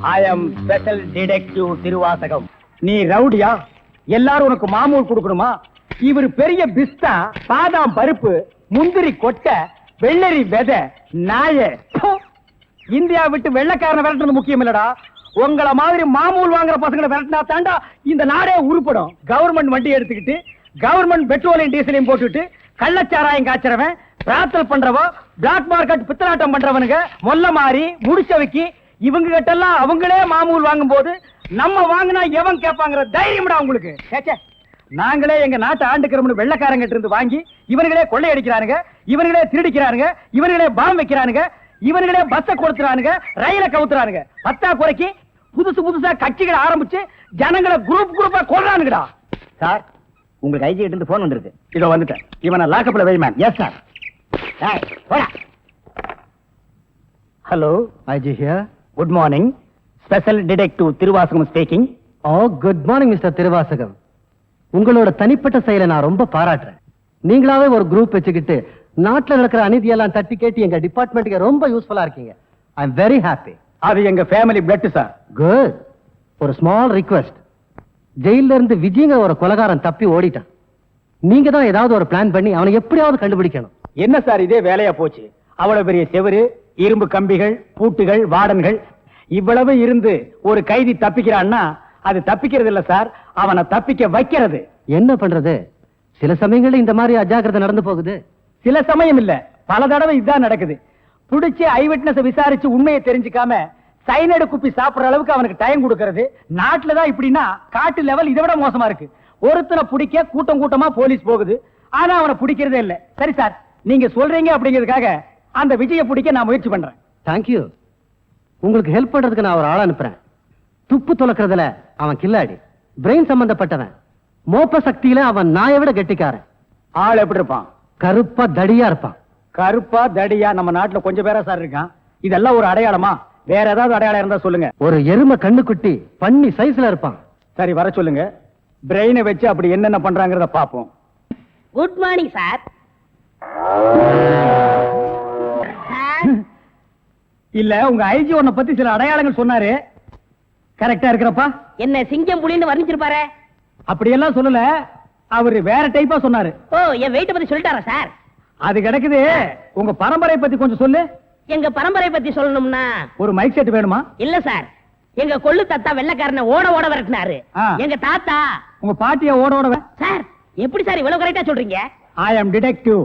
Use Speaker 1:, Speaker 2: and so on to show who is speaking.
Speaker 1: ஐ அம் special detective Thiruvasagam. நீ ரவுடியா? எல்லாரும் உனக்கு மாமூல் கொடுக்கணுமா? இவர் பெரிய பிஸ்தா, பாதாம் பருப்பு, முந்திரி கொட்டை, வெள்ளரி விதை, நாய. இந்தியா விட்டு வெள்ளைக்காரனை விரட்டுறது முக்கியம் இல்லடா. உங்களை மாதிரி மாமூல் வாங்குற பசங்களை விரட்டினா தாண்டா இந்த நாடே உருப்படும். கவர்மெண்ட் வண்டி எடுத்துக்கிட்டு கவர்மெண்ட் பெட்ரோலையும் டீசலையும் போட்டுட்டு கள்ளச்சாராயம் காய்ச்சறவன், பிரார்த்தல் பண்றவோ, பிளாக் மார்க்கெட் பித்தலாட்டம் பண்றவனுங்க, மொல்ல மாறி முடிச்சவைக்கு இவங்க கிட்ட எல்லாம் அவங்களே மாமூல் வாங்கும் போது நம்ம வாங்கினா எவன் கேட்பாங்கிற தைரியம்டா உங்களுக்கு. நாங்களே எங்க நாட்டை ஆண்டுக்கிறோம்னு வெள்ளைக்காரங்க இருந்து வாங்கி இவனுங்களே கொள்ளையடிக்கிறானுங்க, இவனுங்களே திருடிக்கிறானுங்க, இவனுங்களே பாம் வைக்கிறானுங்க, இவனுங்களே பஸ்ஸை கொடுத்துறானுங்க, ரயில கவுத்துறானுங்க. பத்தா குறைக்கு புதுசு புதுசா கட்சிகளை ஆரம்பிச்சு ஜனங்களை குரூப் குரூப்பா கொள்றானுங்கடா. சார், உங்களுக்கு ஐஜி கிட்ட இருந்து போன் வந்திருக்கு. இதோ வந்துட்டேன். இவனை லாக்கப்ல வை man. Yes sir. Hello, IG here. Good morning. Special detective Thiruvasagam speaking.
Speaker 2: Oh, good morning mister Thiruvasagam. உங்களோட தனிப்பட்ட செயலை நான் ரொம்ப பாராட்டுறேன். நீங்களாவே ஒரு குரூப் வச்சுக்கிட்டு நாட்டுல நடக்கிற அநீதியெல்லாம் தட்டி கேட்டு எங்க டிபார்ட்மெண்ட்டுக்கு ரொம்ப யூஸ்ஃபுல்லா இருக்கீங்க. I am very happy.
Speaker 1: அது எங்க ஃபேமிலி பிளட் சார்.
Speaker 2: குட். ஒரு ஸ்மால் ரிக்வெஸ்ட். ஜெயில இருந்து விஜய்ங்க ஒரு கொலைகாரன் தப்பி ஓடிட்டான். நீங்க தான் ஏதாவது ஒரு பிளான் பண்ணி அவனை எப்படியாவது கண்டுபிடிக்கணும்.
Speaker 1: என்ன சார் இதே வேலையா போச்சு? அவ்வளவு பெரிய செவரு, இரும்பு கம்பிகள், பூட்டுகள், வார்டன்கள் இவ்வளவு இருந்து ஒரு கைதி தப்பிக்கிறான்னா அது தப்பிக்கிறது இல்ல சார், அவனை தப்பிக்க வைக்கிறது.
Speaker 2: என்ன பண்றது? சில சமயங்கள்ல இந்த மாதிரி அஜாக்கிரதை நடந்து போகுது.
Speaker 1: சில சமயம் இல்ல, பல தடவை இதுதான் நடக்குது. புடிச்சு ஐ விட்னஸ் விசாரிச்சு உண்மையை தெரிஞ்சுக்காம சைனடு குப்பி சாப்பிடுற அளவுக்கு அவனுக்கு டைம் கொடுக்கறது. நாட்டுலதான் இப்படின்னா காட்டு லெவல் இதை விட மோசமா இருக்கு. ஒருத்தனை பிடிக்க கூட்டம் கூட்டமா போலீஸ் போகுது, ஆனா அவனை பிடிக்கிறதே இல்ல. சரி சார், நீங்க சொல்றீங்க அப்படிங்கிறதுக்காக அந்த விஜயை பிடிக்க நான் முயற்சி பண்றேன்.
Speaker 2: தேங்க்யூ. உங்களுக்கு ஹெல்ப் பண்றதுக்கு நான் ஒரு ஆள் அனுப்புறேன். துப்பு துலக்கிறதுல அவன் கில்லாடி, பிரெயின் சம்பந்தப்பட்டவன், மோப்ப சக்தியில அவன் நாயை விட கெட்டிக்காரன்.
Speaker 1: ஆள் எப்படி இருப்பான்?
Speaker 2: கருப்பா தடியா இருப்பான்.
Speaker 1: கருப்பா தடியா நம்ம நாட்டுல கொஞ்சம் பேரா சார் இருக்கான். இதெல்லாம் ஒரு அடையாளமா? வேற ஏதாவது அடையாளம் இருந்தா சொல்லுங்க.
Speaker 2: ஒரு எருமை கண்ணுக்குட்டி பண்ணி சைஸ்ல இருப்பான்.
Speaker 1: சரி, வர சொல்லுங்க. பிரெயினை வச்சு அப்படி என்னென்ன பண்றாங்கறத பாப்போம்.
Speaker 3: Good morning sir.
Speaker 1: இல்ல, உங்க ஐஜி உன்னை பத்தி சில அடையாளங்கள் சொன்னாரு. கரெக்டா இருக்கிறப்பா?
Speaker 3: என்ன சிங்கம் புலின்னு வர்ணிச்சிருப்பாரு?
Speaker 1: அப்படி எல்லாம் சொல்லல, அவரு வேற டைப்பா சொன்னாரு.
Speaker 3: ஓ, என் வெயிட்ட பத்தி சொல்லிட்டாரா சார்?
Speaker 1: அது கிடக்குது. உங்க பரம்பரை பத்தி கொஞ்சம் சொல்லு.
Speaker 3: எங்க பரம்பரை பத்தி சொல்லணும்னா
Speaker 1: ஒரு மைக் செட் வேணுமா?
Speaker 3: இல்ல சார், எங்க கொள்ளு தாத்தா வெள்ளைக்காரனை ஓட ஓட விரட்டினாரு. எங்க தாத்தா.
Speaker 1: உங்க பாட்டிய ஓட ஓட.
Speaker 3: சார், எப்படி சார் இவ்வளவு கரெக்டா சொல்றீங்க?
Speaker 1: ஐ அம் டிடெக்டிவ்.